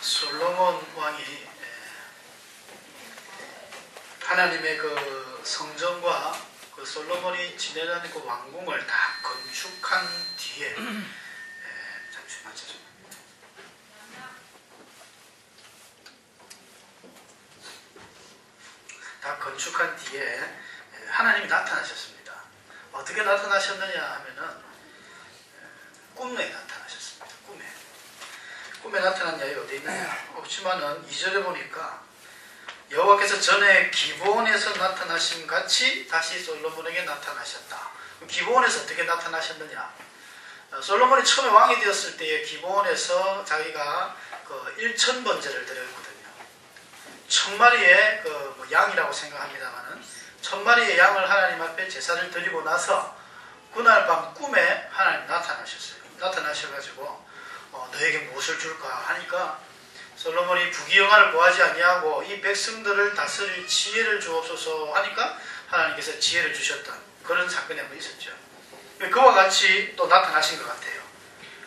솔로몬 왕이 하나님의 그 성전과 그 솔로몬이 지내는 그 왕궁을 다 건축한 뒤에 잠시만 다 건축한 뒤에 하나님이 나타나셨습니다. 어떻게 나타나셨느냐 하면은 꿈에 나타나셨습니다. 꿈에 나타난 이야기가 어디 있느냐? 없지만은 2절에 보니까 여호와께서 전에 기브온에서 나타나신 같이 다시 솔로몬에게 나타나셨다. 기브온에서 어떻게 나타나셨느냐? 솔로몬이 처음에 왕이 되었을 때에 기브온에서 자기가 그 1000번제를 드렸거든요. 1000마리의 그 양이라고 생각합니다만은 1000마리의 양을 하나님 앞에 제사를 드리고 나서 그날 밤 꿈에 하나님 나타나셨어요. 나타나셔가지고 너에게 무엇을 줄까 하니까 솔로몬이 부귀영화를 구하지 아니하고 이 백성들을 다스릴 지혜를 주옵소서 하니까 하나님께서 지혜를 주셨던 그런 사건이 한번 있었죠. 그와 같이 또 나타나신 것 같아요.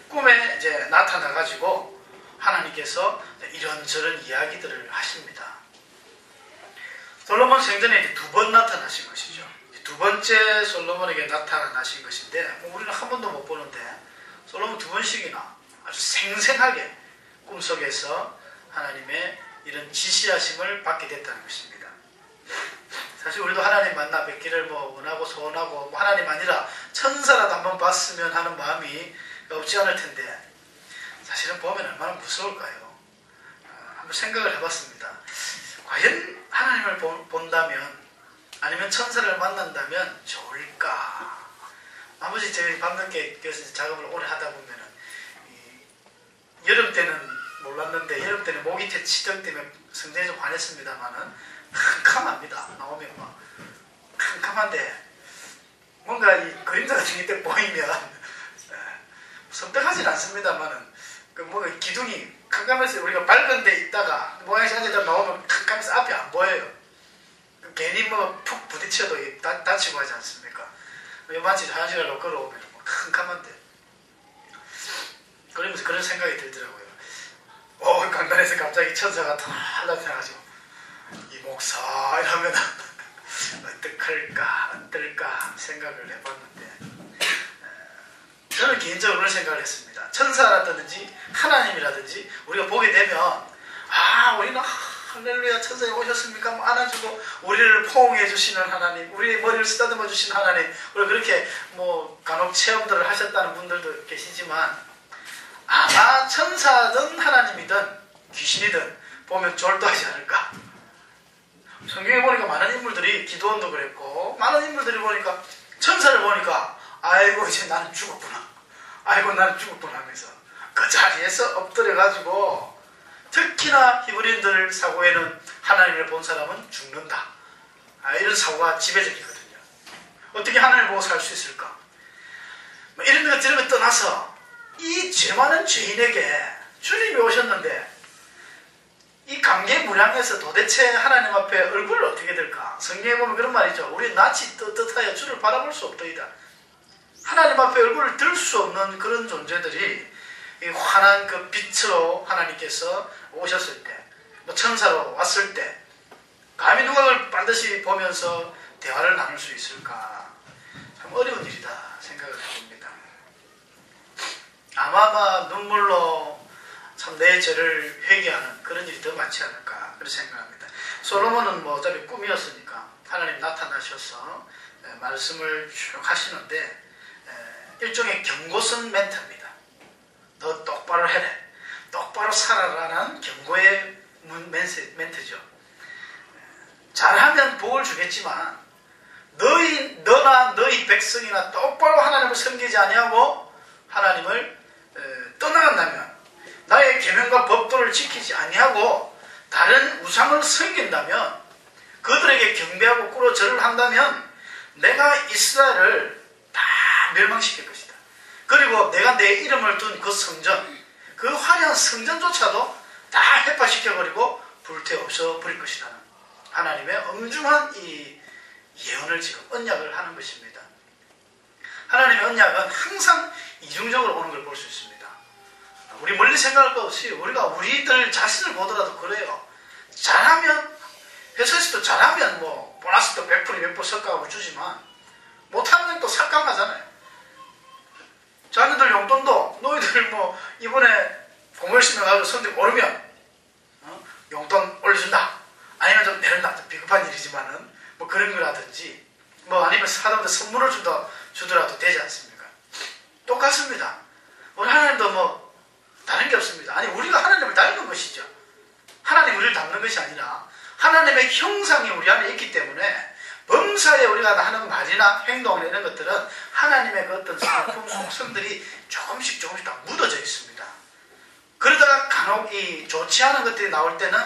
꿈에 이제 나타나가지고 하나님께서 이런저런 이야기들을 하십니다. 솔로몬 생전에 이제 2번 나타나신 것이죠. 두 번째 솔로몬에게 나타나신 것인데 우리는 한 번도 못 보는데 솔로몬 2번씩이나 아주 생생하게 꿈속에서 하나님의 이런 지시하심을 받게 됐다는 것입니다. 사실 우리도 하나님 만나 뵙기를 원하고 소원하고 하나님 아니라 천사라도 한번 봤으면 하는 마음이 없지 않을 텐데 사실은 보면 얼마나 무서울까요? 한번 생각을 해봤습니다. 과연 하나님을 본다면 아니면 천사를 만난다면 좋을까? 나머지 저희 밤늦게 작업을 오래 하다 보면은 여름 때는 몰랐는데 여름 때는 모기채 치정 때문에 성전에 좀 화냈습니다만은 캄캄합니다. 나오면 막 캄캄한데 뭔가 이 그림자 같은 게 딱 보이면 선택하진 않습니다만은 그 뭔가 기둥이 캄캄해서 우리가 밝은 데 있다가 모양이 앉아서 나오면 캄캄해서 앞이 안 보여요. 괜히 뭐 푹 부딪혀도 다치고 하지 않습니까? 마치 화장실로 걸어오면 캄캄한데 그러면서 그런 생각이 들더라고요. 강단에서 갑자기 천사가 다 나타나가지고 이 목사 이러면 어떨까 생각을 해봤는데 저는 개인적으로 그런 생각을 했습니다. 천사라든지 하나님이라든지 우리가 보게 되면 우리는 할렐루야 천사님 오셨습니까? 안아주고 우리를 포옹해 주시는 하나님, 우리의 머리를 쓰다듬어 주시는 하나님, 우리 그렇게 간혹 체험들을 하셨다는 분들도 계시지만 아마 천사든 하나님이든 귀신이든 보면 졸도하지 않을까. 성경에 보니까 많은 인물들이 기도원도 그랬고 많은 인물들이 보니까 천사를 보니까 아이고 이제 나는 죽었구나 하면서 그 자리에서 엎드려가지고 특히나 히브리인들 사고에는 하나님을 본 사람은 죽는다. 이런 사고가 지배적이거든요. 어떻게 하나님을 보고 살 수 있을까? 이런 것 들으면 떠나서 이 죄 많은 죄인에게 주님이 오셨는데 이 감개무량해서 도대체 하나님 앞에 얼굴을 어떻게 들까? 성경에 보면 그런 말이죠. 우리 낯이 떳떳하여 주를 바라볼 수 없더이다. 하나님 앞에 얼굴을 들 수 없는 그런 존재들이 이 환한 그 빛으로 하나님께서 오셨을 때, 천사로 왔을 때 감히 누가 그걸 반드시 보면서 대화를 나눌 수 있을까? 참 어려운 일이다 생각을 해봅니다. 아마 눈물로 참 내 죄를 회개하는 그런 일이 더 많지 않을까 그렇게 생각합니다. 솔로몬은 어차피 꿈이었으니까 하나님 나타나셔서 말씀을 쭉 하시는데 일종의 경고성 멘트입니다. 너 똑바로 해래, 똑바로 살아라는 경고의 멘트죠. 잘하면 복을 주겠지만 너나 너희 백성이나 똑바로 하나님을 섬기지 아니하고 하나님을 떠나간다면, 나의 계명과 법도를 지키지 아니하고 다른 우상을 섬긴다면, 그들에게 경배하고 꿇어 절을 한다면 내가 이스라엘을 다 멸망시킬 것이다. 그리고 내가 내 이름을 둔 그 성전, 그 화려한 성전조차도 다 해파시켜버리고 불태워 없어버릴 것이라는 하나님의 엄중한 이 예언을 지금 언약을 하는 것입니다. 하나님의 언약은 항상 이중적으로 오는 걸 볼 수 있습니다. 우리 멀리 생각할 것 없이 우리가 우리들 자신을 보더라도 그래요. 잘하면 회사에서도 잘하면 뭐 보너스도 100% 몇 번 삭감하고 주지만 못하면 또 삭감하잖아요. 자녀들 용돈도 너희들 뭐 이번에 공부 열심히 해가지고 성적 오르면 용돈 올려준다. 아니면 좀 내린다. 좀 비겁한 일이지만은 뭐 그런 거라든지 뭐 아니면 하다못해 선물을 주더라도 되지 않습니까? 똑같습니다. 우리 하나님도 뭐 다른 게 없습니다. 아니 우리가 하나님을 닮는 것이죠. 하나님 우리를 닮는 것이 아니라 하나님의 형상이 우리 안에 있기 때문에 범사에 우리가 하는 말이나 행동이나 이런 것들은 하나님의 그 어떤 성품, 속성들이 조금씩 다 묻어져 있습니다. 그러다가 간혹 이 좋지 않은 것들이 나올 때는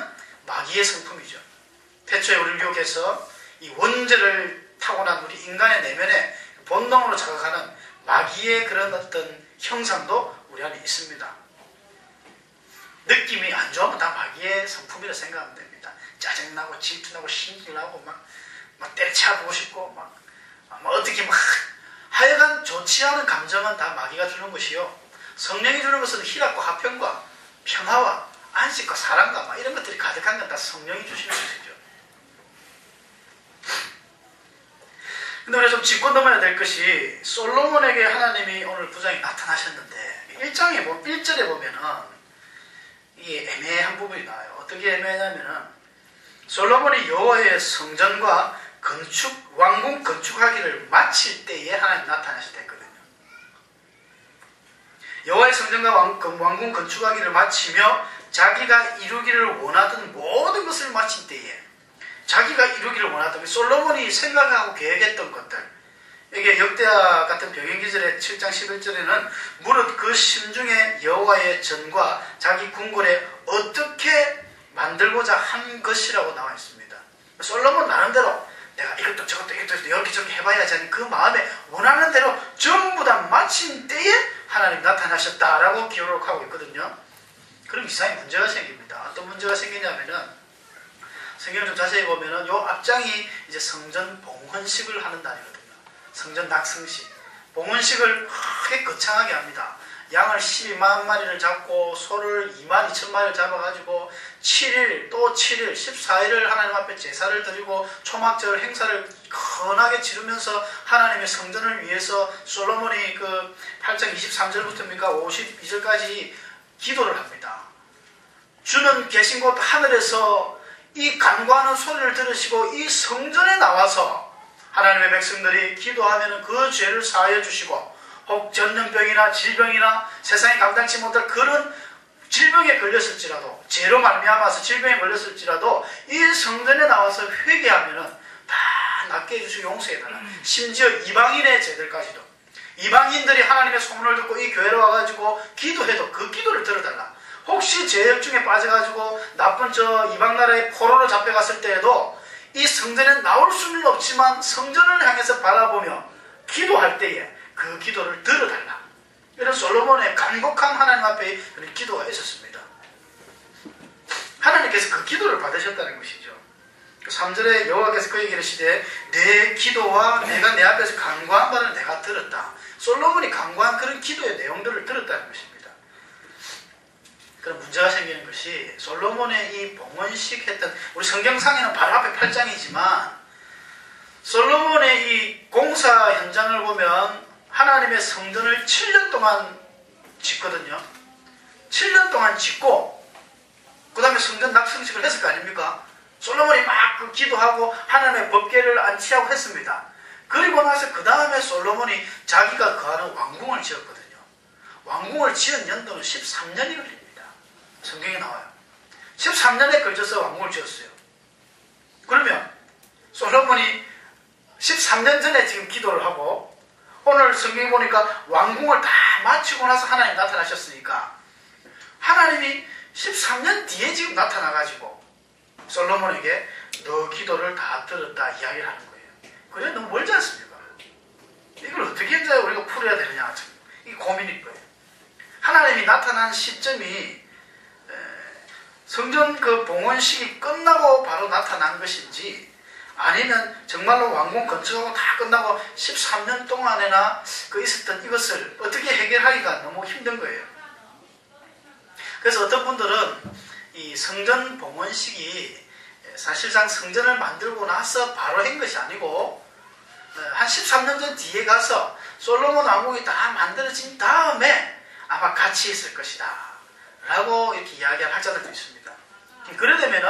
마귀의 성품이죠. 태초에 우리를 유혹해서 이 원죄를 타고난 우리 인간의 내면에 본능으로 자각하는 마귀의 그런 어떤 형상도 우리 안에 있습니다. 느낌이 안 좋으면 다 마귀의 성품이라 생각하면 됩니다. 짜증나고 질투나고 신기나고 막 때려치워보고 싶고 막 어떻게 하여간 좋지 않은 감정은 다 마귀가 주는 것이요. 성령이 주는 것은 희락과 화평과 평화와 안식과 사랑과 이런 것들이 가득한 건 다 성령이 주시는 것이죠. 근데 우리가 좀 짚고 넘어야 될 것이 솔로몬에게 하나님이 오늘 9장에 나타나셨는데 1절에 보면은 이게 애매한 부분이 나와요. 어떻게 애매하냐면은 솔로몬이 여호와의 성전과 왕궁 건축하기를 마칠 때에 하나님 나타나셨다 했거든요. 여호와의 성전과 왕궁 건축하기를 마치며 자기가 이루기를 원하던 모든 것을 마친 때에 자기가 이루기를 원하던 솔로몬이 생각하고 계획했던 것들 이게 역대하 같은 병행기절의 7장 11절에는 무릇 그 심중에 여호와의 전과 자기 궁궐에 어떻게 만들고자 한 것이라고 나와 있습니다. 솔로몬 나름대로 내가 이것도 저것도 이렇게 저렇게 해봐야지 하는 그 마음에 원하는 대로 전부 다 마친 때에 하나님 나타나셨다라고 기록하고 있거든요. 그럼 이상의 문제가 생깁니다. 어떤 문제가 생기냐면은 성경을 좀 자세히 보면은 요 앞장이 이제 성전 봉헌식을 하는 날이거든요. 성전 낙성식. 봉헌식을 크게 거창하게 합니다. 양을 12만 마리를 잡고 소를 2만 2천 마리를 잡아가지고 7일 또 7일 14일을 하나님 앞에 제사를 드리고 초막절 행사를 건하게 치르면서 하나님의 성전을 위해서 솔로몬이 그 8장 23절부터입니까 52절까지 기도를 합니다. 주는 계신 곳 하늘에서 이 간구하는 소리를 들으시고 이 성전에 나와서 하나님의 백성들이 기도하면 그 죄를 사하여 주시고 혹 전염병이나 질병이나 세상에 감당치 못할 그런 질병에 걸렸을지라도 죄로 말미암아서 질병에 걸렸을지라도 이 성전에 나와서 회개하면 다 낫게 해주시고 용서해달라. 심지어 이방인의 죄들까지도 이방인들이 하나님의 소문을 듣고 이 교회로 와가지고 기도해도 그 기도를 들어달라. 혹시 죄역중에 빠져가지고 나쁜 저 이방나라의 포로로 잡혀갔을 때에도 이 성전에 나올 수는 없지만 성전을 향해서 바라보며 기도할 때에 그 기도를 들어달라. 이런 솔로몬의 간곡한 하나님 앞에 그런 기도가 있었습니다. 하나님께서 그 기도를 받으셨다는 것이죠. 3절에 여호와께서 그에게 이르시되 내 기도와 내가 내 앞에서 간구한 바를 내가 들었다. 솔로몬이 간구한 그런 기도의 내용들을 들었다는 것입니다. 그런 문제가 생기는 것이 솔로몬의 이 봉헌식 했던 우리 성경상에는 바로 앞에 8장이지만 솔로몬의 이 공사 현장을 보면 하나님의 성전을 7년 동안 짓거든요. 7년 동안 짓고 그 다음에 성전 낙성식을 했을 거 아닙니까? 솔로몬이 막 그 기도하고 하나님의 법궤를 안치하고 했습니다. 그리고 나서 그 다음에 솔로몬이 자기가 거하는 왕궁을 지었거든요. 왕궁을 지은 연도는 13년이 걸립니다. 성경에 나와요. 13년에 걸쳐서 왕궁을 지었어요. 그러면 솔로몬이 13년 전에 지금 기도를 하고 오늘 성경에 보니까 왕궁을 다 마치고 나서 하나님 나타나셨으니까 하나님이 13년 뒤에 지금 나타나가지고 솔로몬에게 너 기도를 다 들었다 이야기를 하는 거예요. 그래 너무 멀지 않습니까? 이걸 어떻게 이제 우리가 풀어야 되느냐 이게 고민일 거예요. 하나님이 나타난 시점이 성전 그 봉헌식이 끝나고 바로 나타난 것인지 아니면 정말로 왕궁 건축하고 다 끝나고 13년 동안에나 그 있었던 이것을 어떻게 해결하기가 너무 힘든 거예요. 그래서 어떤 분들은 이 성전 봉헌식이 사실상 성전을 만들고 나서 바로 한 것이 아니고 한 13년 전 뒤에 가서 솔로몬 왕궁이 다 만들어진 다음에 아마 같이 있을 것이다 라고 이렇게 이야기할 학자들도 있습니다. 그러려면은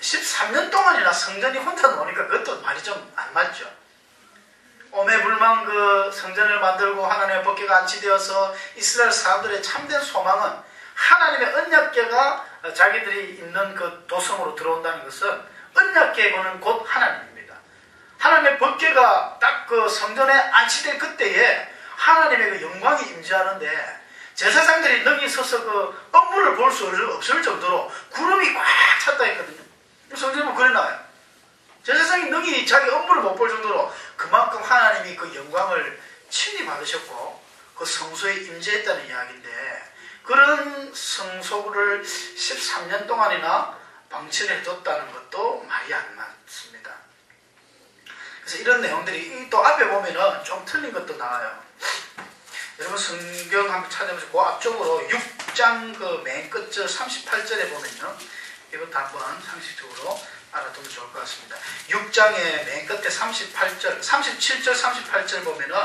13년 동안이나 성전이 혼자 노니까 그것도 말이 좀 안 맞죠. 오매불망 그 성전을 만들고 하나님의 법궤가 안치되어서 이스라엘 사람들의 참된 소망은 하나님의 언약궤가 자기들이 있는 그 도성으로 들어온다는 것은 언약궤는 곧 하나님입니다. 하나님의 법궤가 딱 그 성전에 안치될 그때에 하나님의 그 영광이 임재하는데 제사장들이 능히 서서 그 업무를 볼 수 없을 정도로 구름이 꽉 찼다 했거든요. 성전에 보면 그래 나와요. 제사장이 능히 자기 업무를 못 볼 정도로 그만큼 하나님이 그 영광을 친히 받으셨고 그 성소에 임재했다는 이야기인데 그런 성소를 13년 동안이나 방치를 해뒀다는 것도 말이 안 맞습니다. 그래서 이런 내용들이 또 앞에 보면은 좀 틀린 것도 나와요. 여러분 성경 한번 찾아보시고 그 앞쪽으로 6장 그 맨 끝절 38절에 보면요. 이것도 한번 상식적으로 알아두면 좋을 것 같습니다. 6장의 맨 끝에 37절 38절 보면은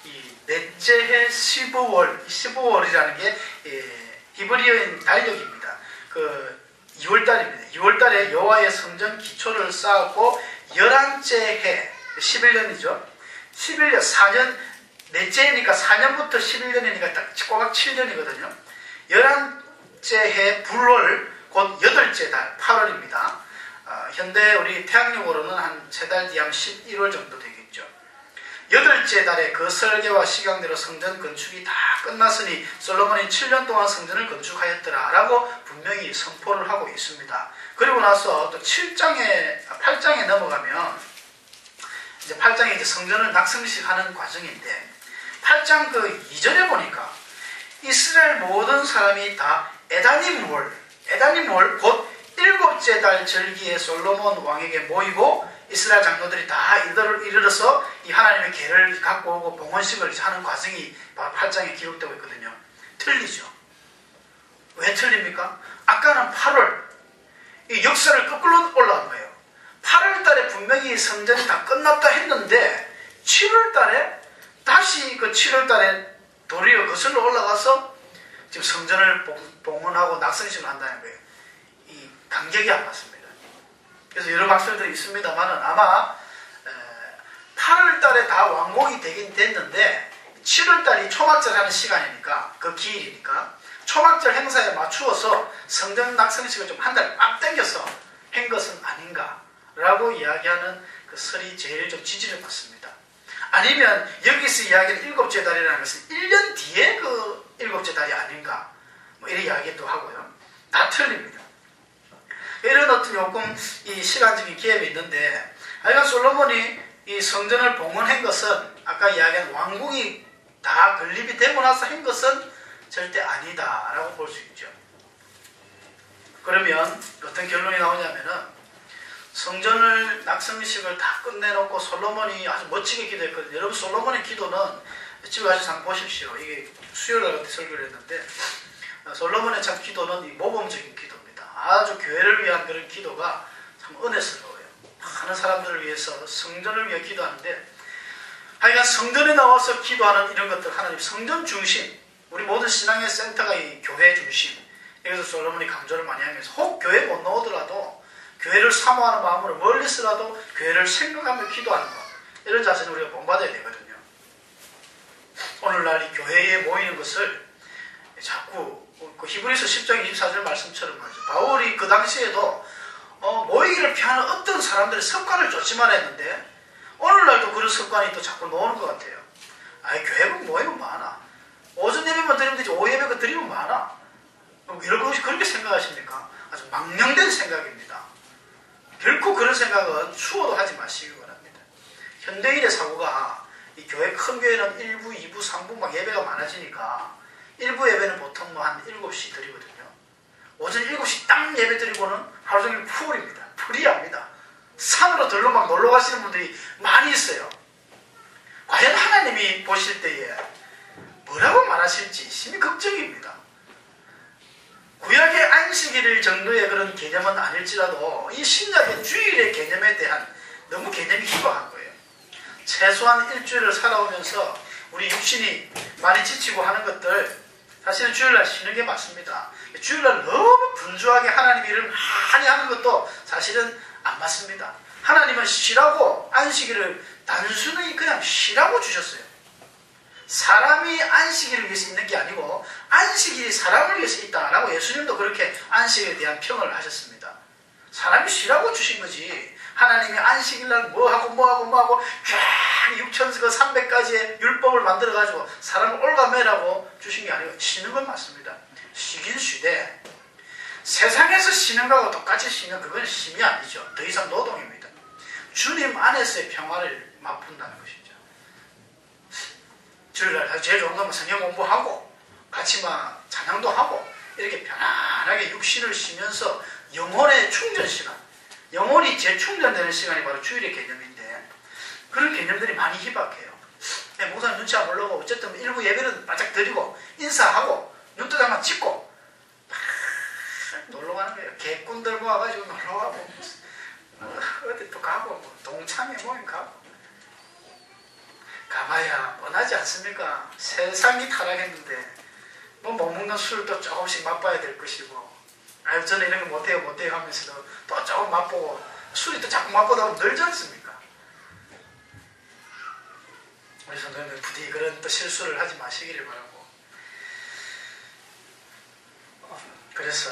이 넷째 해 15월이라는 게 히브리어인 달력입니다. 그 2월달입니다. 2월달에 여호와의 성전 기초를 쌓았고 11째 해 11년이죠. 11년 4년 넷째 해니까 4년부터 11년이니까 딱 꼬박 7년이거든요. 11째 해 불월 곧 8째 달 8월입니다. 현대 우리 태양력으로는 한 3달 뒤 하면 11월 정도 되겠죠. 8째 달에 그 설계와 시간대로 성전 건축이 다 끝났으니 솔로몬이 7년 동안 성전을 건축하였더라 라고 분명히 선포를 하고 있습니다. 그리고 나서 또 8장에 넘어가면 이제 8장에 이제 성전을 낙성식 하는 과정인데 8장 그 2절에 보니까 이스라엘 모든 사람이 다 에다님월 곧 7째 달 절기에 솔로몬 왕에게 모이고 이스라엘 장로들이 다 이르러서 이 하나님의 궤를 갖고 오고 봉헌식을 하는 과정이 바로 8장에 기록되고 있거든요. 틀리죠. 왜 틀립니까? 아까는 8월 이 역사를 거꾸로 올라온 거예요. 8월 달에 분명히 성전이 다 끝났다 했는데 7월 달에 다시 그 7월 달에 도리어 거슬러 올라가서 지금 성전을 봉헌하고 낙성식을 한다는 거예요. 이 간격이 안 맞습니다. 그래서 여러 박설들이 있습니다만은 아마 8월 달에 다 완공이 되긴 됐는데 7월 달이 초막절 하는 시간이니까 그 기일이니까 초막절 행사에 맞추어서 성전 낙성식을 좀 한 달 빡 당겨서 한 것은 아닌가라고 이야기하는 그 설이 제일 좀 지지를 받습니다. 아니면 여기서 이야기하는 7째 달이라는 것은 1년 뒤에 그 7째 달이 아닌가 뭐 이런 이야기도 하고요. 다 틀립니다. 이런 어떤 조금 이 시간적인 기회가 있는데 하여간 솔로몬이 이 성전을 봉헌한 것은 아까 이야기한 왕궁이 다 건립이 되고 나서 한 것은 절대 아니다라고 볼 수 있죠. 그러면 어떤 결론이 나오냐면은 성전을 낙성식을 다 끝내놓고 솔로몬이 아주 멋지게 기도했거든요. 여러분 솔로몬의 기도는 집에 가서 한번 보십시오. 이게 수요일날 그때 설교를 했는데 솔로몬의 참 기도는 이 모범적인 기도입니다. 아주 교회를 위한 그런 기도가 참 은혜스러워요. 많은 사람들을 위해서 성전을 위해 기도하는데 하여간 성전에 나와서 기도하는 이런 것들 하나님 성전 중심 우리 모든 신앙의 센터가 이 교회 중심 여기서 솔로몬이 강조를 많이 하면서 혹 교회 못 나오더라도 교회를 사모하는 마음으로 멀리서라도 교회를 생각하며 기도하는 것 이런 자세는 우리가 본받아야 되거든요. 오늘날 이 교회에 모이는 것을 자꾸 그 히브리서 10장 24절 말씀처럼 말이죠. 바울이 그 당시에도 모이기를 피하는 어떤 사람들의 습관을 쫓지만 했는데 오늘날도 그런 습관이 또 자꾸 나오는 것 같아요. 교회는 모이면 많아. 오전 예배만 드리면 되지 오후 예배가 드리면 많아. 여러분 혹시 그렇게 생각하십니까? 아주 망령된 생각입니다. 결코 그런 생각은 추워도 하지 마시기 바랍니다. 현대인의 사고가 이 교회 큰 교회는 1부, 2부, 3부 막 예배가 많아지니까 1부 예배는 보통 한 7시 드리거든요. 오전 7시 딱 예배 드리고는 하루 종일 풀입니다. 프리합니다. 산으로 들러 막 놀러 가시는 분들이 많이 있어요. 과연 하나님이 보실 때에 뭐라고 말하실지 심히 걱정입니다. 구약의 안식일 정도의 그런 개념은 아닐지라도 이 신약의 주일의 개념에 대한 너무 개념이 희박한 거예요. 최소한 일주일을 살아오면서 우리 육신이 많이 지치고 하는 것들 사실은 주일날 쉬는 게 맞습니다. 주일날 너무 분주하게 하나님 일을 많이 하는 것도 사실은 안 맞습니다. 하나님은 쉬라고 안식일을 단순히 그냥 쉬라고 주셨어요. 사람이 안식일을 위해서 있는 게 아니고 안식일이 사람을 위해서 있다라고 예수님도 그렇게 안식일에 대한 평을 하셨습니다. 사람이 쉬라고 주신 거지. 하나님이 안식일날 뭐하고 쫙 6,300가지의 율법을 만들어가지고 사람을 올가매라고 주신 게 아니고 쉬는 건 맞습니다. 쉬긴 쉬되 세상에서 쉬는 거하고 똑같이 쉬면 그건 쉼이 아니죠. 더 이상 노동입니다. 주님 안에서의 평화를 맛본다는 것이죠. 주일날 제일 좋은 건 성경 공부하고 같이 막 찬양도 하고 이렇게 편안하게 육신을 쉬면서 영혼의 충전 시간, 영혼이 재충전되는 시간이 바로 주일의 개념인데 그런 개념들이 많이 희박해요. 목사님 눈치 안 보려고 어쨌든 일부 예배는 바짝 드리고 인사하고 눈두장만 찍고 막 놀러 가는 거예요. 개꾼들 모아가지고 놀러 가고 어디 또 가고 뭐 동창회 모임 가고 가봐야 뻔하지 않습니까? 세상이 타락했는데 뭐 먹는 술도 조금씩 맛봐야 될 것이고 아유 저는 이런 거 못해요 하면서도 또 조금 맛보고 술이 또 자꾸 맛보다 보면 늘지 않습니까? 그래서 너희는 부디 그런 또 실수를 하지 마시기를 바라고 그래서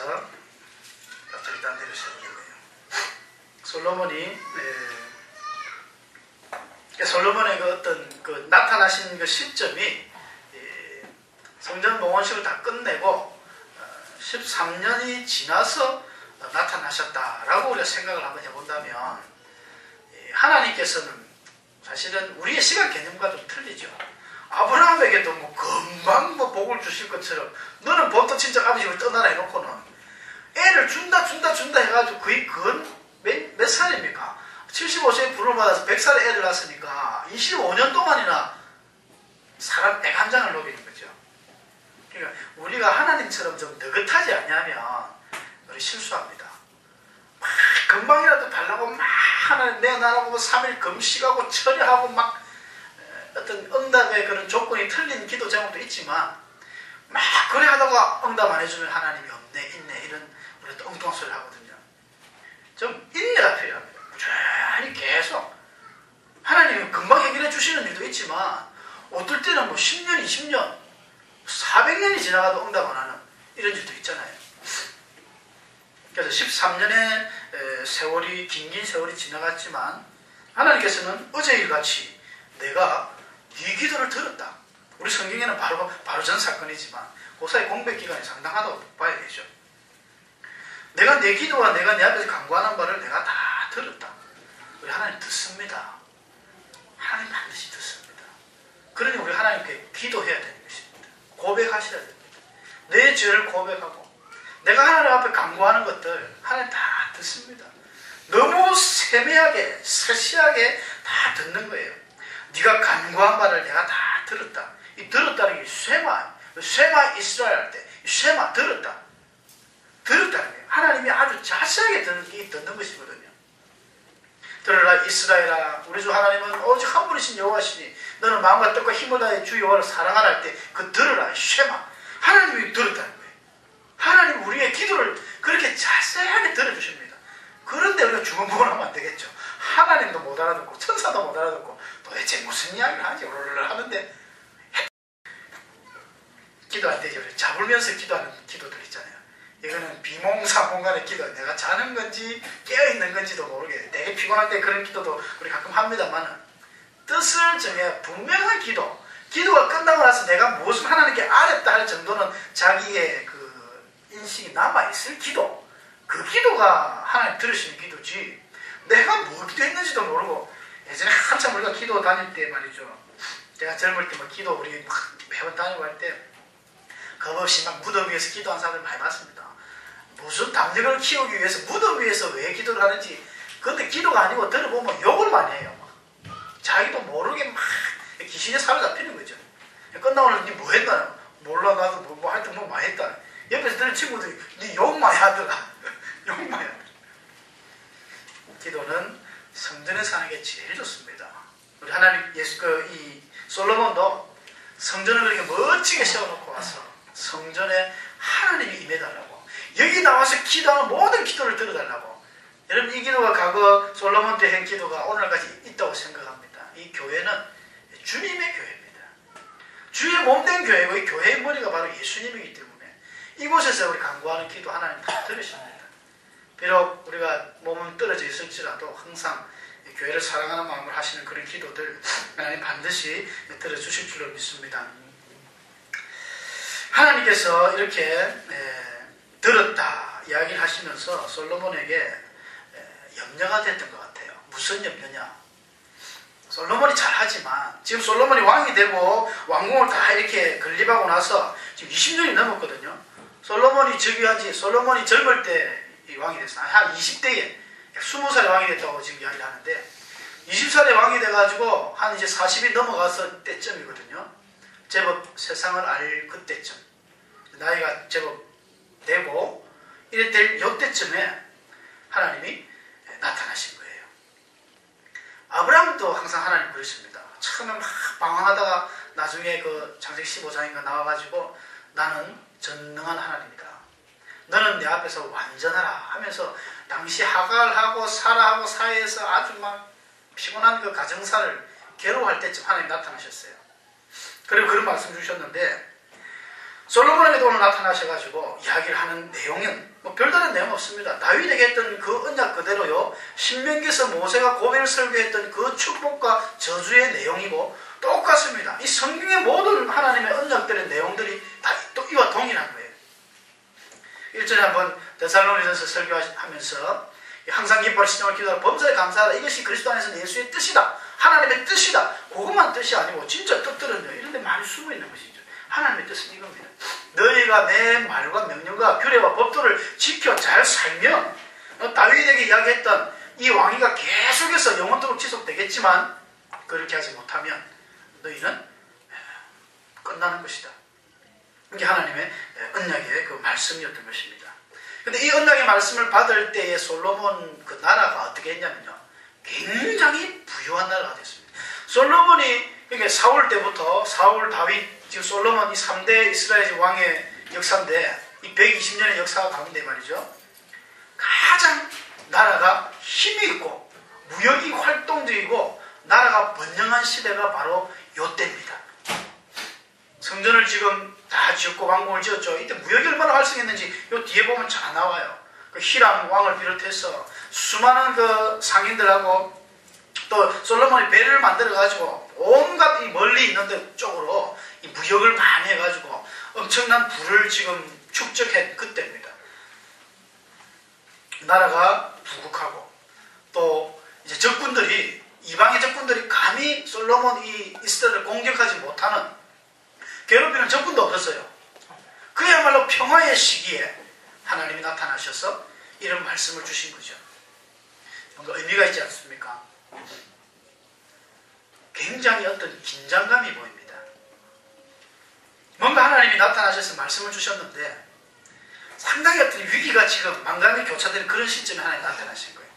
일단 내려세우는 거예요. 솔로몬의 그 어떤 그 나타나신 그 시점이 성전 봉헌식을 다 끝내고 13년이 지나서 나타나셨다라고 우리가 생각을 한번 해본다면 하나님께서는 사실은 우리의 시간 개념과 좀 틀리죠. 아브라함에게도 뭐 금방 뭐 복을 주실 것처럼 너는 보통 친척 아버지를 떠나라 해놓고는 애를 준다 해가지고 거의 몇 살입니까? 75세에 부름을 받아서 100살에 애를 낳았으니까 25년 동안이나 사람 애간장을 녹이는 거죠. 그러니까 우리가 하나님처럼 좀 느긋하지 않냐면 우리 실수합니다. 막 금방이라도 달라고 막 하나님 내어나라고 3일 금식하고 철회하고 막 어떤 응답의 그런 조건이 틀린 기도 제목도 있지만 막 그래 하다가 응답 안 해주면 하나님이 없네 있네 이런 우리가 또 엉뚱한 소리를 하거든요. 좀 인내가 필요합니다. 꾸준히 계속 하나님은 금방 해결해 주시는 일도 있지만 어떨 때는 뭐 10년, 20년, 400년이 지나가도 응답 안 하는 이런 일도 있잖아요. 그래서 13년의 세월이 긴 세월이 지나갔지만 하나님께서는 어제일같이 내가 네 기도를 들었다. 우리 성경에는 바로 전 사건이지만 그 사이 공백 기간이 상당하다고 봐야 되죠. 내가 내 기도와 내가 내 앞에서 간구하는 바를 내가 다 들었다. 우리 하나님 듣습니다. 하나님 반드시 듣습니다. 그러니 우리 하나님께 기도해야 되는 것입니다. 고백하셔야 됩니다. 내 죄를 고백하고 내가 하나님 앞에 간구하는 것들 하나님 다 듣습니다. 너무 세밀하게 세시하게 다 듣는 거예요. 네가 간구한 바를 내가 다 들었다. 이 들었다는 게 쉐마 이스라엘 할 때 쉐마 들었다는 거예요. 하나님이 아주 자세하게 듣는 것이거든요. 들으라 이스라엘아 우리 주 하나님은 오직 한 분이신 여호와시니 너는 마음과 뜻과 힘을 다해 주 여호와를 사랑하라 할 때 그 들으라 쉐마 하나님이 들었다는 거예요. 하나님 우리의 기도를 그렇게 자세하게 들어주십니다. 그런데 우리가 주문부을 하면 안 되겠죠. 하나님도 못 알아듣고 천사도 못 알아듣고 도대체 무슨 이야기를 하지 하는데 기도할 때 우리 잡으면서 기도하는 기도들 있잖아요. 이거는 비몽사몽간의 기도, 내가 자는 건지 깨어있는 건지도 모르게 되게 피곤할 때 그런 기도도 우리 가끔 합니다만 뜻을 정해 분명한 기도가 끝나고 나서 내가 무엇을 하나님께 아뢰다 할 정도는 자기의 그 인식이 남아있을 기도, 그 기도가 하나님 들으시는 기도지 내가 뭐 기도했는지도 모르고 예전에 한참 우리가 기도 다닐 때 말이죠. 제가 젊을 때 막 기도 우리 막 매번 다니고 할 때 겁없이 막 무덤 위에서 기도한 사람들 많이 봤습니다. 무슨 담력을 키우기 위해서 무덤 위에서 왜 기도를 하는지 근데 기도가 아니고 들어보면 욕을 많이 해요. 막. 자기도 모르게 막 귀신에 사로잡히는 거죠. 끝나고 나서 니 뭐 했나? 몰라 나도 뭐 하여튼 뭐 많이 했다. 옆에서 들은 친구들이 니 욕 많이 하더라. 욕 많이 하더라. 기도는 성전에서 하는 게 제일 좋습니다. 우리 하나님 이 솔로몬도 성전을 그렇게 멋지게 세워놓고 와서 성전에 하나님이 임해달라고, 여기 나와서 기도하는 모든 기도를 들어달라고. 여러분, 이 기도가 과거 솔로몬 때 한 기도가 오늘까지 있다고 생각합니다. 이 교회는 주님의 교회입니다. 주의 몸된 교회고, 이 교회의 머리가 바로 예수님이기 때문에 이곳에서 우리 간구하는 기도 하나님 다 들으십니다. 비록 우리가 몸은 떨어져 있을지라도 항상 교회를 사랑하는 마음을 하시는 그런 기도들 하나님 반드시 들어주실 줄로 믿습니다. 하나님께서 이렇게 들었다 이야기를 하시면서 솔로몬에게 염려가 됐던 것 같아요. 무슨 염려냐? 솔로몬이 잘하지만 지금 솔로몬이 왕이 되고 왕궁을 다 이렇게 건립하고 나서 지금 20년이 넘었거든요. 솔로몬이 젊을 때 왕이 됐어요. 한 20대에 20살에 왕이 됐다고 지금 이야기를 하는데, 20살에 왕이 돼가지고 한 이제 40이 넘어가서 때쯤이거든요. 제법 세상을 알 그때쯤, 나이가 제법 되고 이래 될 요때쯤에 하나님이 나타나신 거예요. 아브라함도 항상 하나님 그랬습니다. 처음에 막 방황하다가 나중에 그 창세기 15장인가 나와가지고 나는 전능한 하나님이다, 너는 내 앞에서 완전하라 하면서 당시 하갈하고 사라하고 사이에서 아주 막 피곤한 그 가정사를 괴로워할 때쯤 하나님 나타나셨어요. 그리고 그런 말씀 주셨는데, 솔로몬에게도 오늘 나타나셔가지고 이야기를 하는 내용은 뭐 별다른 내용 없습니다. 다윗에게 했던 그 언약 그대로요, 신명기에서 모세가 고백을 설교했던 그 축복과 저주의 내용이고 똑같습니다. 이 성경의 모든 하나님의 언약들의 내용들이 다 또 이와 동일한 거예요. 일전에 한번 데살로니가서 설교하면서 항상 기뻐하라, 신령을 기도하라, 범사에 감사하라, 이것이 그리스도 안에서 예수의 뜻이다, 하나님의 뜻이다. 그것만 뜻이 아니고 진짜 뜻들은요 이런 데 많이 숨어있는 것이죠. 하나님의 뜻은 이겁니다. 너희가 내 말과 명령과 규례와 법도를 지켜 잘 살면, 다윗에게 이야기했던 이 왕위가 계속해서 영원토록 지속되겠지만 그렇게 하지 못하면 너희는 끝나는 것이다. 이게 하나님의 언약의 그 말씀이었던 것입니다. 근데 이 언약의 말씀을 받을 때의 솔로몬 그 나라가 어떻게 했냐면요, 굉장히 부유한 나라가 됐습니다. 솔로몬이 이게 사울 때부터 사울, 다윗, 지금 솔로몬 이 3대 이스라엘 왕의 역사인데, 이 120년의 역사 가운데 말이죠, 가장 나라가 힘이 있고 무역이 활동적이고 나라가 번영한 시대가 바로 요때입니다. 성전을 지금 다 지었고 왕궁을 지었죠. 이때 무역이 얼마나 활성했는지 요 뒤에 보면 잘 나와요. 그 히람 왕을 비롯해서 수많은 그 상인들하고 또 솔로몬이 배를 만들어 가지고 온갖 이 멀리 있는 데 쪽으로 이 무역을 많이 해가지고 엄청난 부를 지금 축적한 그때입니다. 나라가 부국하고 또 이제 적군들이, 이방의 적군들이 감히 솔로몬 이 이스라엘을 공격하지 못하는, 괴롭히는 적군도 없었어요. 그야말로 평화의 시기에 하나님이 나타나셔서 이런 말씀을 주신 거죠. 뭔가 의미가 있지 않습니까? 굉장히 어떤 긴장감이 보입니다. 뭔가 하나님이 나타나셔서 말씀을 주셨는데 상당히 어떤 위기가 지금 망감이 교차되는 그런 시점에 하나님 나타나신 거예요.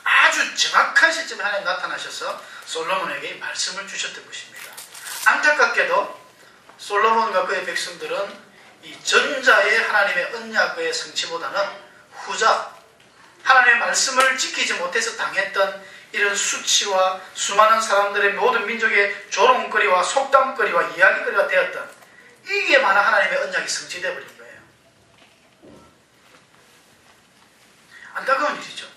아주 정확한 시점에 하나님 나타나셔서 솔로몬에게 말씀을 주셨던 것입니다. 안타깝게도 솔로몬과 그의 백성들은 이 전자의 하나님의 언약의 성취보다는 후자, 하나님의 말씀을 지키지 못해서 당했던 이런 수치와 수많은 사람들의 모든 민족의 조롱거리와 속담거리와 이야기거리가 되었던, 이게 만약 하나님의 언약이 성취되어 버린 거예요. 안타까운 일이죠.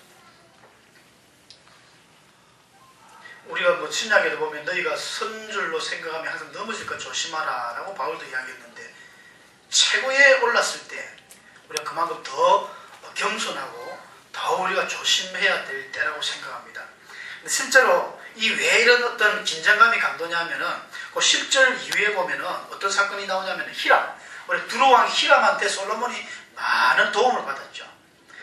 우리가 뭐 신약에도 보면 너희가 선줄로 생각하면 항상 넘어질까 조심하라 라고 바울도 이야기했는데, 최고에 올랐을 때 우리가 그만큼 더 겸손하고 더 우리가 조심해야 될 때라고 생각합니다. 근데 실제로 이 왜 이런 어떤 긴장감이 감도냐면은 그 10절 이후에 보면은 어떤 사건이 나오냐면은 히람, 우리 두로왕 히람한테 솔로몬이 많은 도움을 받았죠.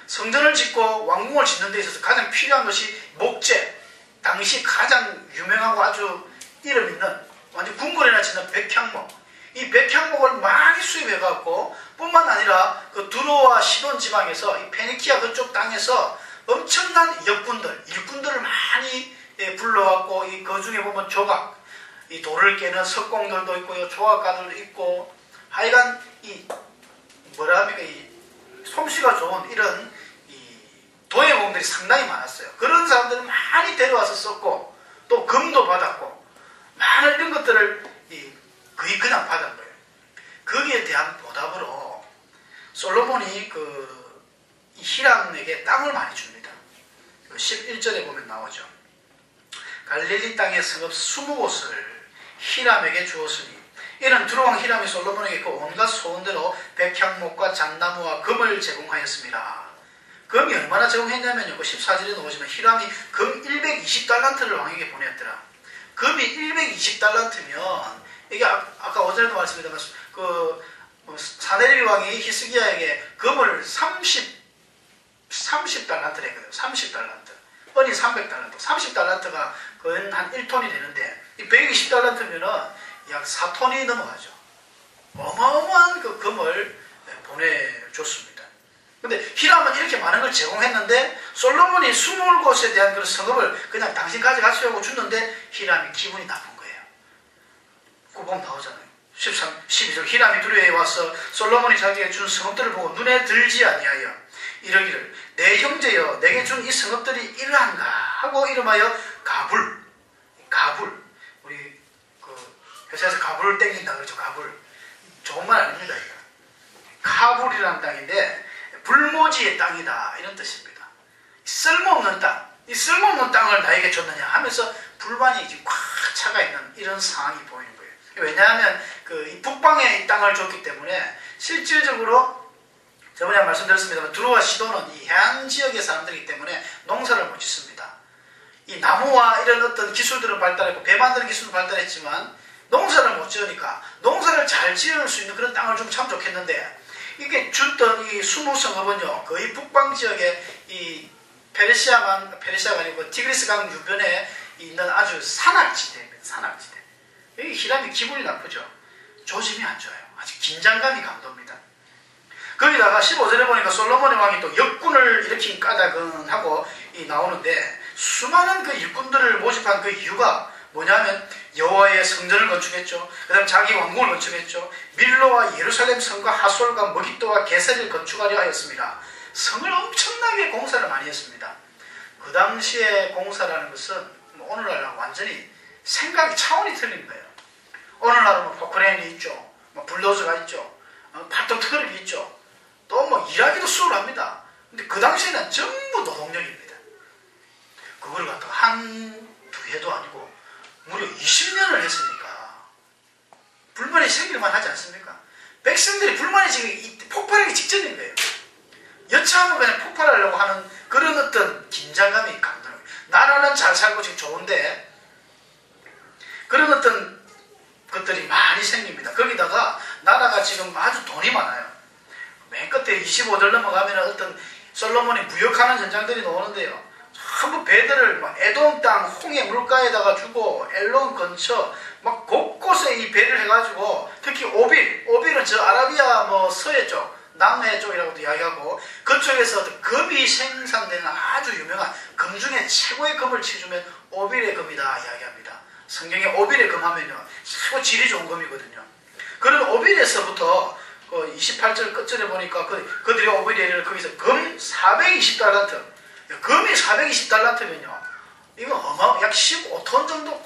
성전을 짓고 왕궁을 짓는 데 있어서 가장 필요한 것이 목재, 당시 가장 유명하고 아주 이름 있는 완전 궁궐이나 짓는 백향목, 이 백향목을 많이 수입해갖고 뿐만 아니라 그 두로와 시돈 지방에서 이 페니키아 그쪽 땅에서 엄청난 역군들, 일꾼들을 많이 불러왔고 그 중에 보면 조각, 이 돌을 깨는 석공들도 있고요, 조각가들도 있고, 하여간 이 뭐라 합니까, 이 솜씨가 좋은 이런 이 도예공들이 상당히 많았어요. 그런 사람들을 많이 데려와서 썼고 또 금도 받았고 많은 이런 것들을 거의 그냥 받은 거예요. 거기에 대한 보답으로 솔로몬이 이 히람에게 땅을 많이 줍니다. 11절에 보면 나오죠. 갈릴리 땅의 성읍 20곳을 히람에게 주었으니 이는 두로왕 히람이 솔로몬에게 그 온갖 소원대로 백향목과 잣나무와 금을 제공하였습니다. 금이 얼마나 제공했냐면요. 14절에 나오시면 히람이 금 120달란트를 왕에게 보냈더라. 금이 120달란트면 이게 아까 어제도 말씀드렸지만 사네립 왕이 히스기야에게 금을 30달란트를 했거든요. 30달란트. 은이 300달란트. 30달란트가 거의 한 1톤이 되는데 이 120달란트면은 약 4톤이 넘어가죠. 어마어마한 그 금을 보내줬습니다. 근데 히람은 이렇게 많은 걸 제공했는데 솔로몬이 20곳에 대한 그런 성읍을 그냥 당신 가져가시려고 줬는데 히람이 기분이 나쁜 거예요. 그거 보면 나오잖아요. 12절 히람이 두로에 와서 솔로몬이 자기에게 준 성읍들을 보고 눈에 들지 아니하여 이러기를 내 형제여 내게 준 이 성읍들이 이러한가 하고 이름하여 가불 우리 회사에서 가불을 땡긴다 그러죠. 가불 좋은 말 아닙니다. 이거. 가불이라는 땅인데 불모지의 땅이다 이런 뜻입니다. 쓸모없는 땅, 이 쓸모없는 땅을 나에게 줬느냐 하면서 불만이 지금 꽉 차가 있는 이런 상황이 보이는 거예요. 왜냐하면 이 북방에 이 땅을 줬기 때문에 실질적으로 저번에 말씀드렸습니다만 두로와 시돈은 이 해안 지역의 사람들이기 때문에 농사를 못 짓습니다. 이 나무와 이런 어떤 기술들은 발달했고 배 만드는 기술도 발달했지만 농사를 못 지으니까 농사를 잘 지을 수 있는 그런 땅을 주면 참 좋겠는데 이게 줬던 이 20성읍은요 거의 북방 지역에 이 페르시아가 아니고 티그리스 강 유변에 있는 아주 산악지대입니다. 산악지대. 여기 히람이 기분이 나쁘죠. 조짐이 안 좋아요. 아주 긴장감이 감돕니다. 거기다가 15절에 보니까 솔로몬의 왕이 또 역군을 일으킨 까닭은 하고 나오는데 수많은 그 일꾼들을 모집한 그 이유가 뭐냐면 여호와의 성전을 건축했죠. 그 다음 자기 왕궁을 건축했죠. 밀로와 예루살렘 성과 하솔과 머깃도와 게셀을 건축하려 하였습니다. 성을 엄청나게 공사를 많이 했습니다. 그 당시에 공사라는 것은 오늘날랑 완전히 생각이 차원이 틀린 거예요. 오늘날은 포크레인이 있죠. 불도저가 있죠. 팔도 트럭이 있죠. 또 일하기도 수월합니다. 근데 그 당시에는 전부 노동력입니다. 그걸 갖다가 한두 해도 아니고 무려 20년을 했으니까 불만이 생길만 하지 않습니까? 백성들이 불만이 지금 폭발하기 직전인 거예요. 여차하면 그냥 폭발하려고 하는 그런 어떤 긴장감이 강도는 거예요. 나라는 잘 살고 지금 좋은데 그런 어떤 것들이 많이 생깁니다. 거기다가 나라가 지금 아주 돈이 많아요. 맨 끝에 25절 넘어가면 어떤 솔로몬이 무역하는 전장들이 나오는데요. 전부 배들을 에돔 땅 홍해 물가에다가 주고 엘론 근처 곳곳에 이 배를 해가지고 특히 오빌은 저 아라비아 서해 쪽 남해 쪽이라고도 이야기하고 그쪽에서 금이 생산되는 아주 유명한 금 중에 최고의 금을 치주면 오빌의 금이다 이야기합니다. 성경에 오빌의 금 하면요 최고 질이 좋은 금이거든요. 그런 오빌에서부터 28절 끝절에 보니까 그들이 오빌에 거기서 금 420달란트 금이 420달란트면요 이거 약 15톤 정도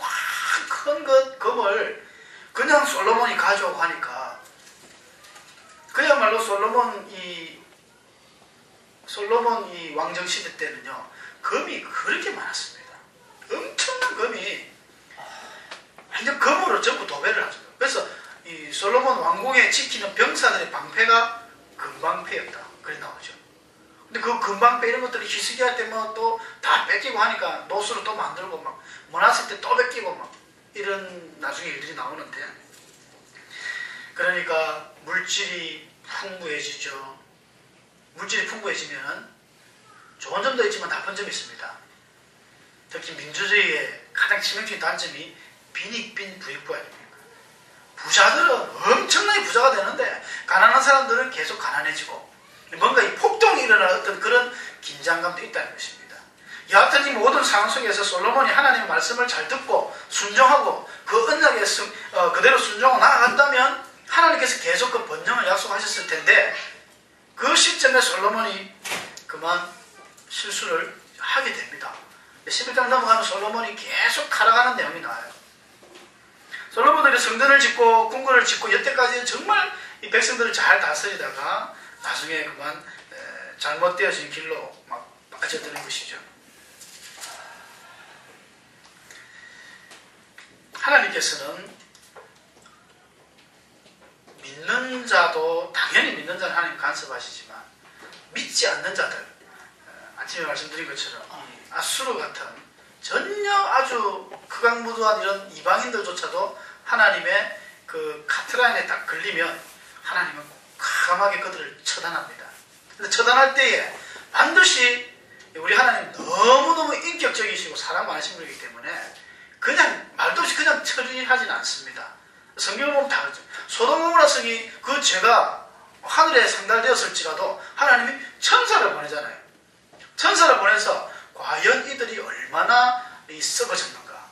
큰 금을 그냥 솔로몬이 가져오고 하니까 그야말로 솔로몬 이 왕정 시대 때는요 금이 그렇게 많았습니다. 엄청난 금이 완전 금으로 전부 도배를 하죠. 그래서 이 솔로몬 왕궁에 지키는 병사들의 방패가 금방패였다. 그래 나오죠. 근데 그 금방패 이런 것들이 히스기야 때 또 다 뺏기고 하니까 노수로 또 만들고 모나스 때 또 뺏기고 이런 나중에 일들이 나오는데 그러니까 물질이 풍부해지죠. 물질이 풍부해지면 좋은 점도 있지만 나쁜 점이 있습니다. 특히 민주주의의 가장 치명적인 단점이 빈익빈 부익부 아닙니까? 부자들은 엄청나게 부자가 되는데 가난한 사람들은 계속 가난해지고 뭔가 이 폭동이 일어날 어떤 그런 긴장감도 있다는 것입니다. 여하튼 이 모든 상황 속에서 솔로몬이 하나님의 말씀을 잘 듣고 순종하고 그 언약에 그대로 순종하고 나아간다면 하나님께서 계속 그 번영을 약속하셨을 텐데 그 시점에 솔로몬이 그만 실수를 하게 됩니다. 11장 넘어가면 솔로몬이 계속 타락하는 내용이 나와요. 솔로몬들이 성전을 짓고 궁궐을 짓고 여태까지 정말 이 백성들을 잘 다스리다가 나중에 그만 잘못되어진 길로 막 빠져드는 것이죠. 하나님께서는 믿는 자도 당연히 믿는 자는 하나님 간섭하시지만 믿지 않는 자들, 아침에 말씀드린 것처럼 아수르 같은 전혀 아주 극악무도한 이런 이방인들조차도 하나님의 그 카트라인에 딱 걸리면 하나님은 과감하게 그들을 처단합니다. 근데 처단할 때에 반드시 우리 하나님 너무너무 인격적이시고 사랑 많으신 분이기 때문에 그냥 말도 없이 그냥 처리하지는 않습니다. 성경을 보면 다 그렇죠. 소돔고모라 성이 그 죄가 하늘에 상달되었을지라도 하나님이 천사를 보내잖아요. 천사를 보내서 과연 이들이 얼마나 썩어졌는가,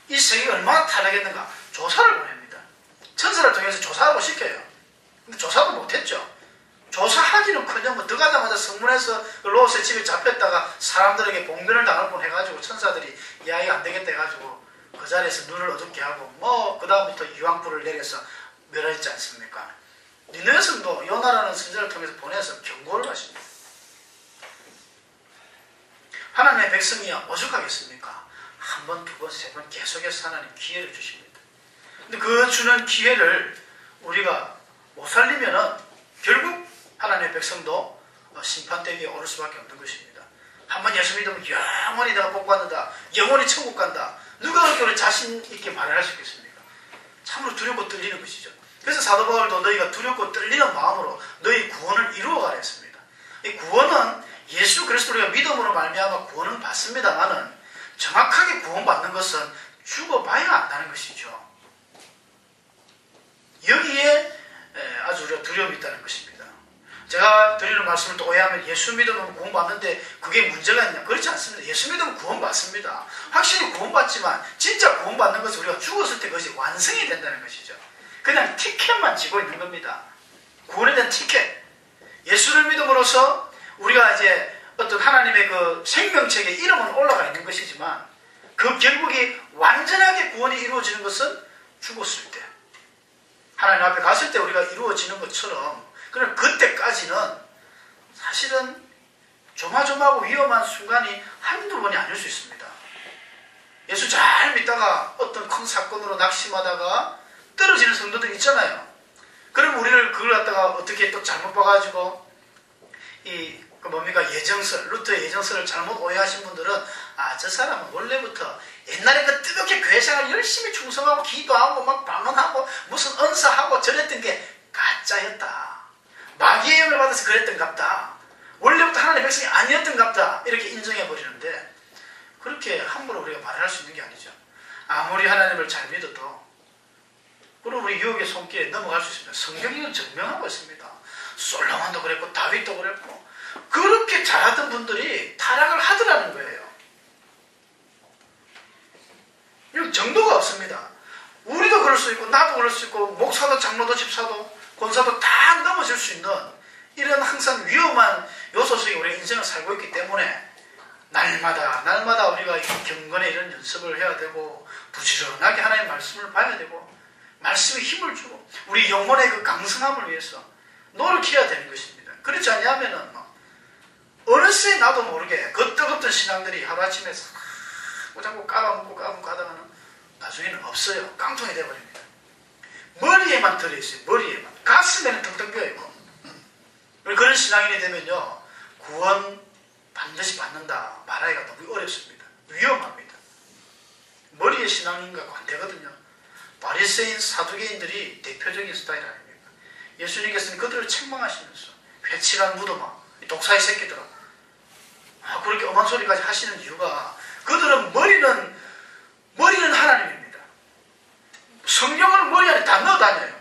이 세계가 얼마나 타락했는가 조사를 보냅니다. 천사를 통해서 조사하고 시켜요. 근데 조사도 못했죠. 조사하기는커녕 뭐 들어가자마자 성문에서 롯의 집에 잡혔다가 사람들에게 봉변을 당할 뻔 해가지고 천사들이 이 아이가 안 되겠다 해가지고 그 자리에서 눈을 어둡게 하고 뭐 그 다음부터 유황불을 내려서 멸하지 않습니까? 니네 성도 요나라는 선지자를 통해서 보내서 경고를 하십니다. 하나님의 백성이 오죽하겠습니까? 한 번, 두 번, 세 번 계속해서 하나님 기회를 주십니다. 근데 그 주는 기회를 우리가 못 살리면은 결국 하나님의 백성도 심판대 위에 오를 수밖에 없는 것입니다. 한번 예수 믿으면 영원히 내가 복 받는다, 영원히 천국 간다. 누가 그렇게 우리 자신 있게 말을 할 수 있겠습니까? 참으로 두렵고 떨리는 것이죠. 그래서 사도 바울도 너희가 두렵고 떨리는 마음으로 너희 구원을 이루어가라 했습니다. 이 구원은 예수 그리스도를 우리가 믿음으로 말미암아 구원은 받습니다만은 정확하게 구원받는 것은 죽어봐야 안다는 것이죠. 여기에 아주 우리가 두려움이 있다는 것입니다. 제가 드리는 말씀을 또 오해하면 예수 믿으면 구원받는데 그게 문제가 있냐? 그렇지 않습니다. 예수 믿으면 구원받습니다. 확실히 구원받지만 진짜 구원받는 것은 우리가 죽었을 때 그것이 완성이 된다는 것이죠. 그냥 티켓만 지고 있는 겁니다. 구원에 대한 티켓. 예수를 믿음으로써 우리가 이제 어떤 하나님의 그 생명책에 이름은 올라가 있는 것이지만 그 결국이 완전하게 구원이 이루어지는 것은 죽었을 때, 하나님 앞에 갔을 때 우리가 이루어지는 것처럼, 그럼 그때까지는 사실은 조마조마하고 위험한 순간이 한두 번이 아닐 수 있습니다. 예수 잘 믿다가 어떤 큰 사건으로 낙심하다가 떨어지는 성도들 있잖아요. 그럼 우리를 그걸 갖다가 어떻게 또 잘못 봐가지고 예정설, 루터의 예정설을 잘못 오해하신 분들은 저 사람은 원래부터 옛날에 그 뜨겁게 교회 생활 열심히 충성하고 기도하고 막 방언하고 무슨 은사하고 저랬던 게 가짜였다. 마귀의 영을 받아서 그랬던 갑다. 원래부터 하나님의 백성이 아니었던 갑다. 이렇게 인정해버리는데 그렇게 함부로 우리가 말할 수 있는 게 아니죠. 아무리 하나님을 잘 믿어도 그럼 우리 유혹의 손길에 넘어갈 수 있습니다. 성경에는 증명하고 있습니다. 솔로몬도 그랬고 다윗도 그랬고 그렇게 잘하던 분들이 타락을 하더라는 거예요. 이건 정도가 없습니다. 우리도 그럴 수 있고 나도 그럴 수 있고 목사도 장로도 집사도 권사도 다 넘어질 수 있는 이런 항상 위험한 요소 속에 우리가 인생을 살고 있기 때문에 날마다 우리가 경건의 이런 연습을 해야 되고 부지런하게 하나님의 말씀을 봐야 되고 말씀에 힘을 주고 우리 영혼의 그 강성함을 위해서 노력해야 되는 것입니다. 그렇지 않냐면은 어느새 나도 모르게 그 뜨겁던 신앙들이 하루아침에 자꾸 까먹고 하다가는 나중에는 없어요. 깡통이 되어버립니다. 머리에만 들어있어요. 머리에만. 가슴에는 텅텅 비어있고. 그런 신앙인이 되면요 구원 반드시 받는다 말하기가 너무 어렵습니다. 위험합니다. 머리의 신앙인과는 안 되거든요. 바리새인 사두개인들이 대표적인 스타일 아닙니까? 예수님께서는 그들을 책망하시면서 회칠한 무덤아 독사의 새끼들아 그렇게 엄한 소리까지 하시는 이유가 그들은 머리는 하나님입니다. 성경을 머리 안에 다 넣어 다녀요.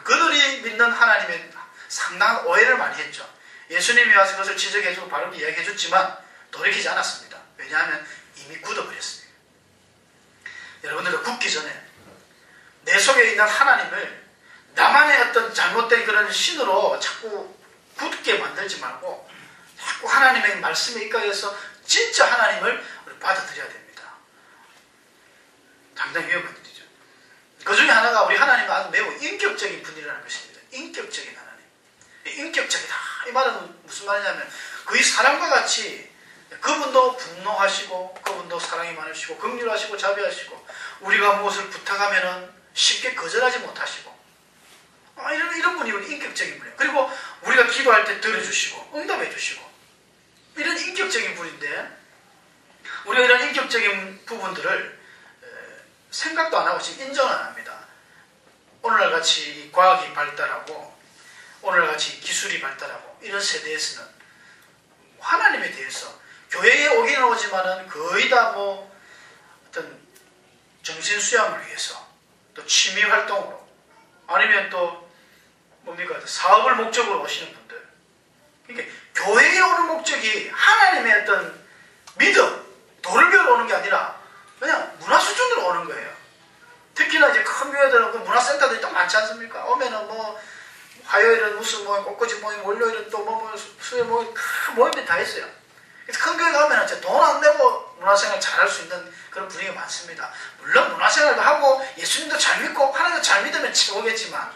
그들이 믿는 하나님의 상당한 오해를 많이 했죠. 예수님이 와서 그것을 지적해주고 바르게 이야기해줬지만 돌이키지 않았습니다. 왜냐하면 이미 굳어버렸습니다. 여러분들도 굳기 전에 내 속에 있는 하나님을 나만의 어떤 잘못된 그런 신으로 자꾸 굳게 만들지 말고 자꾸 하나님의 말씀에 입각해서 진짜 하나님을 받아들여야 됩니다. 상당히 위험한 일이죠. 그 중에 하나가 우리 하나님은 아주 매우 인격적인 분이라는 것입니다. 인격적인 하나님. 인격적이다. 이 말은 무슨 말이냐면 거의 사람과 같이 그분도 분노하시고 그분도 사랑이 많으시고 긍휼하시고 자비하시고 우리가 무엇을 부탁하면은 쉽게 거절하지 못하시고 이런 분이 인격적인 분이에요. 그리고 우리가 기도할 때 들어주시고 응답해 주시고 이런 인격적인 분인데 우리가 이런 인격적인 부분들을 생각도 안 하고 지금 인정을 안 합니다. 오늘날 같이 과학이 발달하고 오늘날 같이 기술이 발달하고 이런 세대에서는 하나님에 대해서 교회에 오기는 오지만은 거의 다 뭐 어떤 정신 수양을 위해서 또 취미 활동으로 아니면 또 뭡니까 사업을 목적으로 오시는 분들. 그러니까 교회에 오는 목적이 하나님의 어떤 믿음, 도를 배우러 오는 게 아니라 그냥 문화 수준으로 오는 거예요. 특히나 이제 큰 교회들은 그 문화센터들이 또 많지 않습니까? 오면은 뭐 화요일은 무슨 모임, 꽃꽂이 모임, 월요일은 또 뭐 수요일 모임, 큰 모임들이 다 있어요. 그래서 큰 교회 가면은 돈 안 내고 문화생활 잘할 수 있는 그런 분위기가 많습니다. 물론 문화생활도 하고 예수님도 잘 믿고 하나님도 잘 믿으면 최고겠지만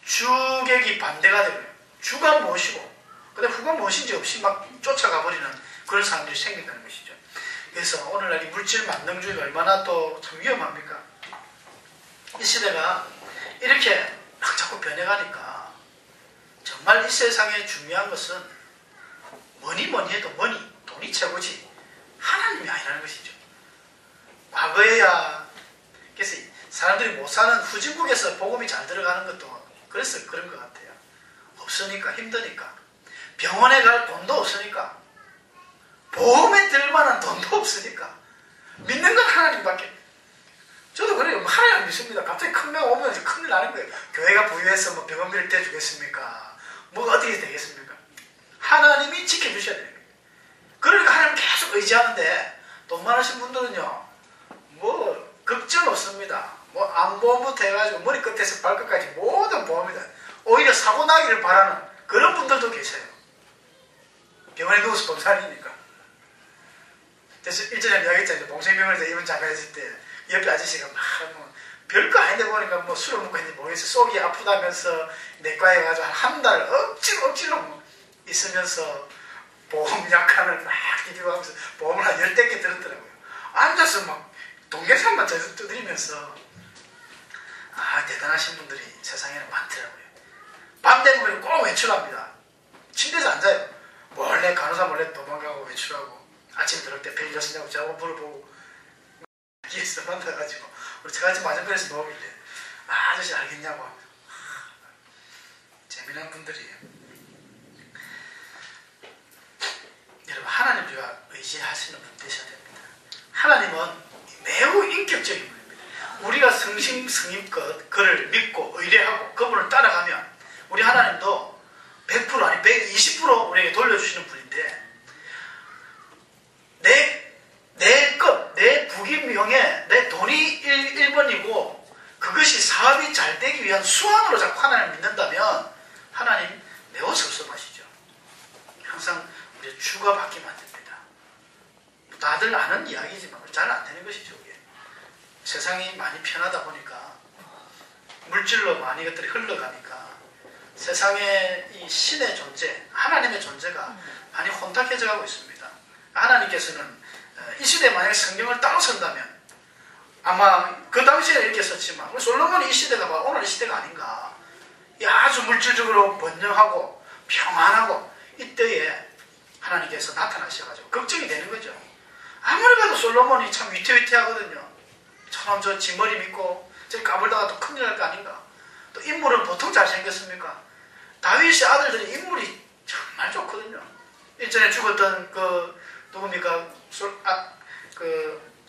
주객이 반대가 되고요. 주가 무엇이고 근데 후가 무엇인지 없이 막 쫓아가 버리는 그런 사람들이 생긴다는 것이죠. 그래서 오늘날 이 물질 만능주의가 얼마나 또 참 위험합니까? 이 시대가 이렇게 막 자꾸 변해가니까 정말 이 세상에 중요한 것은 뭐니 해도 돈이 최고지 하나님이 아니라는 것이죠. 과거에야 그래서 사람들이 못 사는 후진국에서 복음이 잘 들어가는 것도 그래서 그런 것 같아요. 없으니까 힘드니까 병원에 갈 돈도 없으니까 보험에 들 만한 돈도 없으니까 믿는 건 하나님밖에. 저도 그래요. 하나님 믿습니다. 갑자기 큰 명 오면 이제 큰일 나는 거예요. 교회가 부유해서 뭐 병원비를 떼주겠습니까? 뭐 어떻게 되겠습니까? 하나님이 지켜주셔야 돼요. 그러니까 하나님 계속 의지하는데 돈 많으신 분들은요 뭐 걱정 없습니다. 뭐 안보험부터 해가지고 머리 끝에서 발끝까지 모든 보험이다. 오히려 사고 나기를 바라는 그런 분들도 계세요. 병원에 누워서 돈 살리니까. 그래서 일전에 이야기했잖아요. 봉생병원에서 입원 자가했을 때 옆에 아저씨가 막 뭐 별거 아닌데 보니까 뭐 술을 먹고 있는지 모르겠어. 속이 아프다면서 내과에 가서 한 달 억지로 뭐 있으면서 보험 약관을 막 비교하면서 보험을 한 10개 들었더라고요. 앉아서 막 동계산만 두드리면서 대단하신 분들이 세상에는 많더라고요. 밤 되면 꼭 외출합니다. 침대에서 앉아요. 몰래 간호사 몰래 도망가고 외출하고 아침에 들어올 때 벨 여시냐고 자고 물어보고 뒤에서 만나가지고 우리 제가 지금 맞은편에서 먹을래 아저씨 알겠냐고. 재미난 분들이에요. 여러분 하나님을 의지하시는 분 되셔야 됩니다. 하나님은 매우 인격적인 분입니다. 우리가 성심성의껏 그를 믿고 의뢰하고 그분을 따라가면 우리 하나님도 100% 아니 120% 우리에게 돌려주시는 분인데 내 것, 내 부귀명예, 내 돈이 1번이고 그것이 사업이 잘 되기 위한 수완으로 자꾸 하나님을 믿는다면 하나님 매우 섭섭하시죠. 항상 우리 주가 바뀌면 안 됩니다. 다들 아는 이야기지만 잘 안 되는 것이죠. 이게. 세상이 많이 편하다 보니까 물질로 많이 것들이 흘러가니까 세상에 이 신의 존재, 하나님의 존재가 많이 혼탁해져 가고 있습니다. 하나님께서는 이 시대에 만약에 성경을 따로 쓴다면 아마 그 당시에 이렇게 썼지만 솔로몬이 이 시대가 바로 오늘 이 시대가 아닌가. 아주 물질적으로 번영하고 평안하고 이때에 하나님께서 나타나셔가지고 걱정이 되는 거죠. 아무리 봐도 솔로몬이 참 위태위태하거든요. 저놈 저 지머리 믿고 저 까불다가 또 큰일 날 거 아닌가. 또 인물은 보통 잘생겼습니까? 다윗의 아들들이 인물이 정말 좋거든요. 일전에 죽었던 그 누굽니까?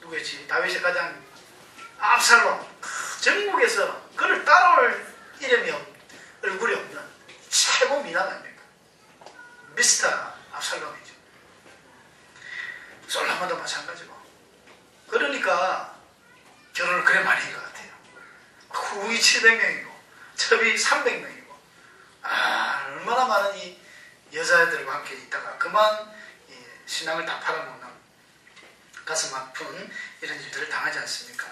누구였지? 다윗의 가장 압살롬, 전국에서 그를 따라올 얼굴이 없는 최고 미남 아닙니까? 미스터 압살롬이죠. 솔로몬도 마찬가지고. 그러니까 결혼을 그래 많이 한 것 같아요. 후이 700명이고 첩이 300명이고 얼마나 많은 이 여자들과 함께 있다가 그만 신앙을 다 팔아먹는 가슴 아픈 이런 일들을 당하지 않습니까?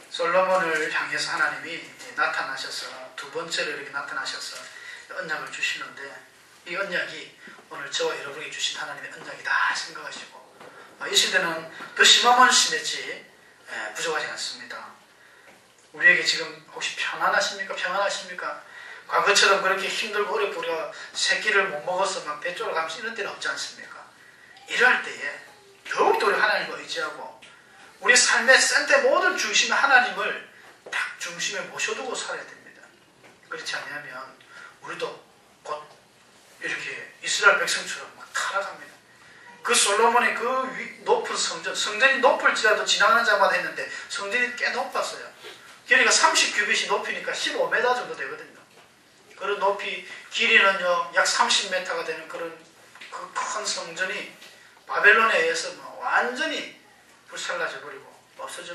솔로몬을 향해서 하나님이 나타나셔서 두 번째로 이렇게 나타나셔서 언약을 주시는데 이 언약이 오늘 저와 여러분에게 주신 하나님의 언약이다 생각하시고 이 시대는 더 심하면 심했지 부족하지 않습니다. 우리에게 지금 혹시 편안하십니까? 평안하십니까? 과거처럼 그렇게 힘들고 어렵고 우리가 새끼를 못 먹어서 막 배 쪼러가면서 이런 때는 없지 않습니까? 이럴 때에 더욱더 우리 하나님을 의지하고 우리 삶의 센터 모든 중심에 하나님을 딱 중심에 모셔두고 살아야 됩니다. 그렇지 않으면 우리도 곧 이렇게 이스라엘 백성처럼 막 타락합니다. 그 솔로몬의 그 높은 성전이 높을지라도 지나가는 자마다 했는데 성전이 꽤 높았어요. 그러니까 30규빗이 높이니까 15m 정도 되거든요. 그런 높이, 길이는요 약 30m가 되는 그런 그 큰 성전이 바벨론에 의해서 완전히 불살라져 버리고 없어져